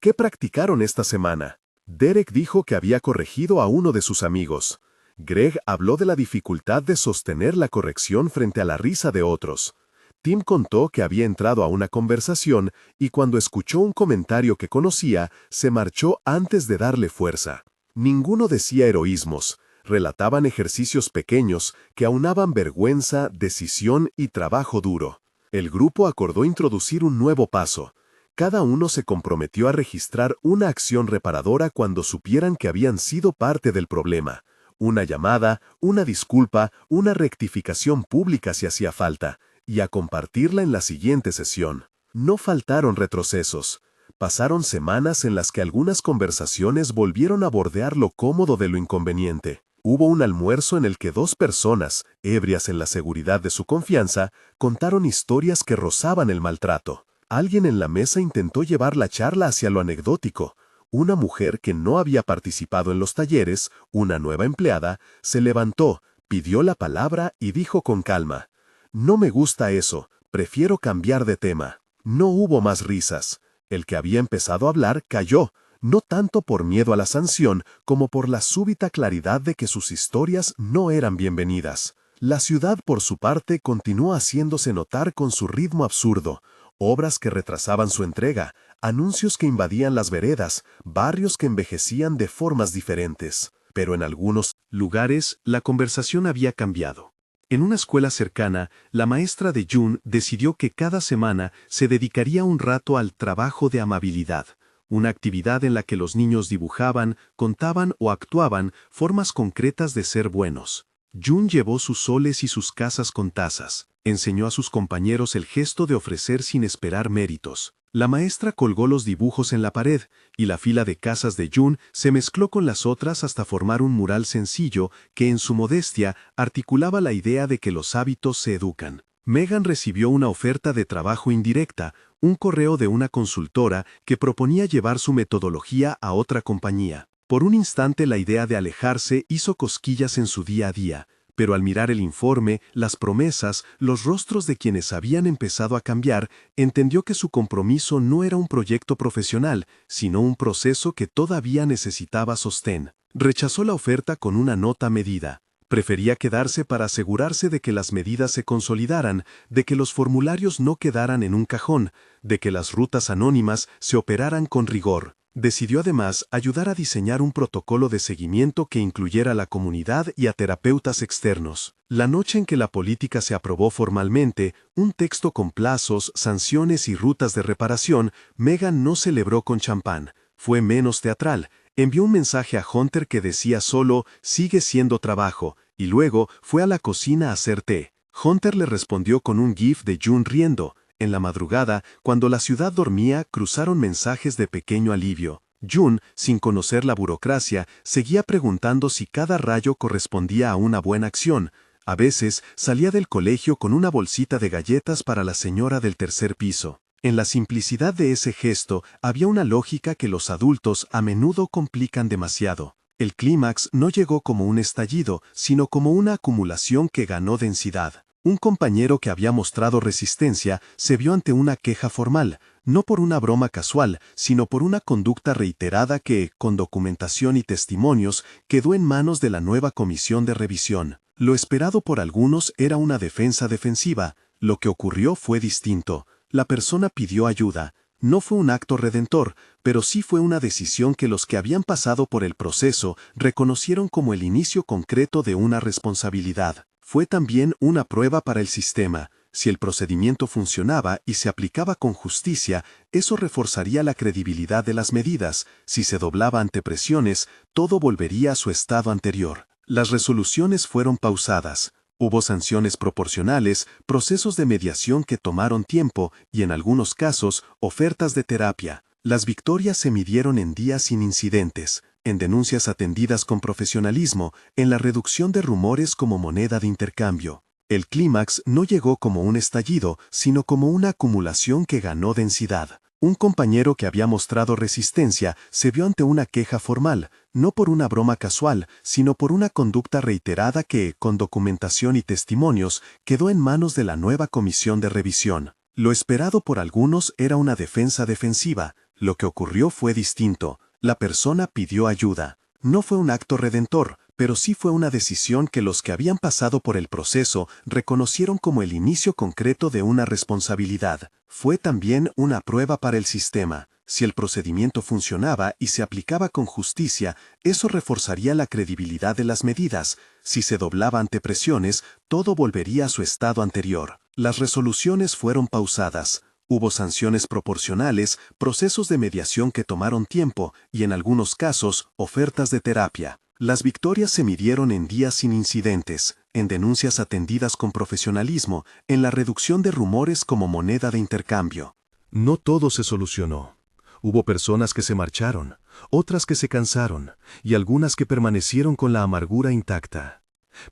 S1: ¿qué practicaron esta semana? Derek dijo que había corregido a uno de sus amigos. Greg habló de la dificultad de sostener la corrección frente a la risa de otros. Tim contó que había entrado a una conversación y cuando escuchó un comentario que conocía, se marchó antes de darle fuerza. Ninguno decía heroísmos, relataban ejercicios pequeños que aunaban vergüenza, decisión y trabajo duro. El grupo acordó introducir un nuevo paso. Cada uno se comprometió a registrar una acción reparadora cuando supieran que habían sido parte del problema. Una llamada, una disculpa, una rectificación pública si hacía falta, y a compartirla en la siguiente sesión. No faltaron retrocesos. Pasaron semanas en las que algunas conversaciones volvieron a bordear lo cómodo de lo inconveniente. Hubo un almuerzo en el que dos personas, ebrias en la seguridad de su confianza, contaron historias que rozaban el maltrato. Alguien en la mesa intentó llevar la charla hacia lo anecdótico. Una mujer que no había participado en los talleres, una nueva empleada, se levantó, pidió la palabra y dijo con calma: «No me gusta eso, prefiero cambiar de tema». No hubo más risas. El que había empezado a hablar calló, no tanto por miedo a la sanción como por la súbita claridad de que sus historias no eran bienvenidas. La ciudad, por su parte, continuó haciéndose notar con su ritmo absurdo. Obras que retrasaban su entrega, anuncios que invadían las veredas, barrios que envejecían de formas diferentes. Pero en algunos lugares la conversación había cambiado. En una escuela cercana, la maestra de June decidió que cada semana se dedicaría un rato al trabajo de amabilidad, una actividad en la que los niños dibujaban, contaban o actuaban formas concretas de ser buenos. June llevó sus soles y sus casas con tazas. Enseñó a sus compañeros el gesto de ofrecer sin esperar méritos. La maestra colgó los dibujos en la pared, y la fila de casas de June se mezcló con las otras hasta formar un mural sencillo que en su modestia articulaba la idea de que los hábitos se educan. Megan recibió una oferta de trabajo indirecta, un correo de una consultora que proponía llevar su metodología a otra compañía. Por un instante la idea de alejarse hizo cosquillas en su día a día, pero al mirar el informe, las promesas, los rostros de quienes habían empezado a cambiar, entendió que su compromiso no era un proyecto profesional, sino un proceso que todavía necesitaba sostén. Rechazó la oferta con una nota medida. Prefería quedarse para asegurarse de que las medidas se consolidaran, de que los formularios no quedaran en un cajón, de que las rutas anónimas se operaran con rigor. Decidió además ayudar a diseñar un protocolo de seguimiento que incluyera a la comunidad y a terapeutas externos. La noche en que la política se aprobó formalmente, un texto con plazos, sanciones y rutas de reparación, Megan no celebró con champán. Fue menos teatral. Envió un mensaje a Hunter que decía solo «sigue siendo trabajo», y luego fue a la cocina a hacer té. Hunter le respondió con un gif de June riendo. En la madrugada, cuando la ciudad dormía, cruzaron mensajes de pequeño alivio. June, sin conocer la burocracia, seguía preguntando si cada rayo correspondía a una buena acción. A veces salía del colegio con una bolsita de galletas para la señora del tercer piso. En la simplicidad de ese gesto había una lógica que los adultos a menudo complican demasiado. El clímax no llegó como un estallido, sino como una acumulación que ganó densidad. Un compañero que había mostrado resistencia se vio ante una queja formal, no por una broma casual, sino por una conducta reiterada que, con documentación y testimonios, quedó en manos de la nueva comisión de revisión. Lo esperado por algunos era una defensa defensiva. Lo que ocurrió fue distinto. La persona pidió ayuda. No fue un acto redentor, pero sí fue una decisión que los que habían pasado por el proceso reconocieron como el inicio concreto de una responsabilidad. Fue también una prueba para el sistema. Si el procedimiento funcionaba y se aplicaba con justicia, eso reforzaría la credibilidad de las medidas. Si se doblaba ante presiones, todo volvería a su estado anterior. Las resoluciones fueron pausadas. Hubo sanciones proporcionales, procesos de mediación que tomaron tiempo y, en algunos casos, ofertas de terapia. Las victorias se midieron en días sin incidentes.
S2: en denuncias atendidas con profesionalismo, en la reducción de rumores como moneda de intercambio. El clímax no llegó como un estallido, sino como una acumulación que ganó densidad. Un compañero que había mostrado resistencia se vio ante una queja formal, no por una broma casual, sino por una conducta reiterada que, con documentación y testimonios, quedó en manos de la nueva comisión de revisión. Lo esperado por algunos era una defensa defensiva. Lo que ocurrió fue distinto. La persona pidió ayuda. No fue un acto redentor, pero sí fue una decisión que los que habían pasado por el proceso reconocieron como el inicio concreto de una responsabilidad. Fue también una prueba para el sistema. Si el procedimiento funcionaba y se aplicaba con justicia, eso reforzaría la credibilidad de las medidas. Si se doblaba ante presiones, todo volvería a su estado anterior. Las resoluciones fueron pausadas. Hubo sanciones proporcionales, procesos de mediación que tomaron tiempo y, en algunos casos, ofertas de terapia. Las victorias se midieron en días sin incidentes, en denuncias atendidas con profesionalismo, en la reducción de rumores como moneda de intercambio.
S1: No todo se solucionó. Hubo personas que se marcharon, otras que se cansaron, y algunas que permanecieron con la amargura intacta.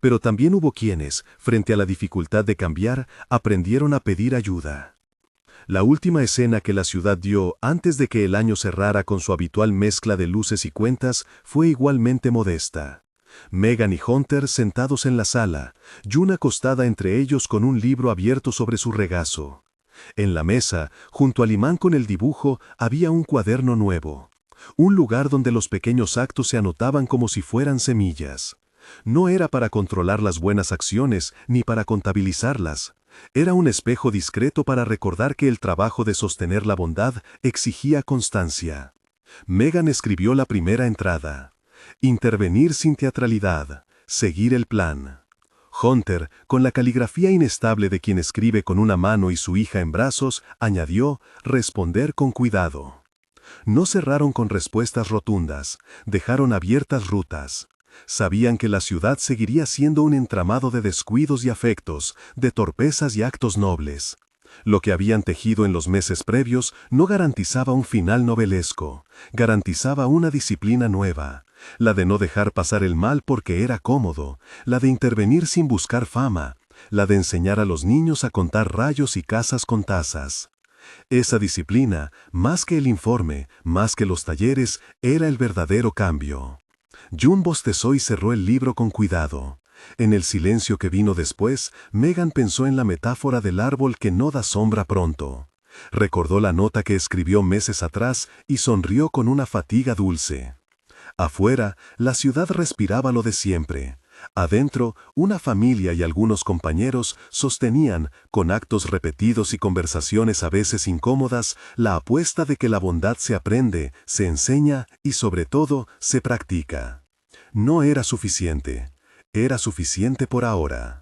S1: Pero también hubo quienes, frente a la dificultad de cambiar, aprendieron a pedir ayuda. La última escena que la ciudad dio antes de que el año cerrara con su habitual mezcla de luces y cuentas fue igualmente modesta. Megan y Hunter sentados en la sala, June acostada entre ellos con un libro abierto sobre su regazo. En la mesa, junto al imán con el dibujo, había un cuaderno nuevo. Un lugar donde los pequeños actos se anotaban como si fueran semillas. No era para controlar las buenas acciones ni para contabilizarlas. Era un espejo discreto para recordar que el trabajo de sostener la bondad exigía constancia. Megan escribió la primera entrada. Intervenir sin teatralidad. Seguir el plan. Hunter, con la caligrafía inestable de quien escribe con una mano y su hija en brazos, añadió, responder con cuidado. No cerraron con respuestas rotundas, dejaron abiertas rutas. Sabían que la ciudad seguiría siendo un entramado de descuidos y afectos, de torpezas y actos nobles. Lo que habían tejido en los meses previos no garantizaba un final novelesco, garantizaba una disciplina nueva, la de no dejar pasar el mal porque era cómodo, la de intervenir sin buscar fama, la de enseñar a los niños a contar rayos y casas con tazas. Esa disciplina, más que el informe, más que los talleres, era el verdadero cambio. June bostezó y cerró el libro con cuidado. En el silencio que vino después, Megan pensó en la metáfora del árbol que no da sombra pronto. Recordó la nota que escribió meses atrás y sonrió con una fatiga dulce. Afuera, la ciudad respiraba lo de siempre. Adentro, una familia y algunos compañeros sostenían, con actos repetidos y conversaciones a veces incómodas, la apuesta de que la bondad se aprende, se enseña y, sobre todo, se practica. No era suficiente. Era suficiente por ahora.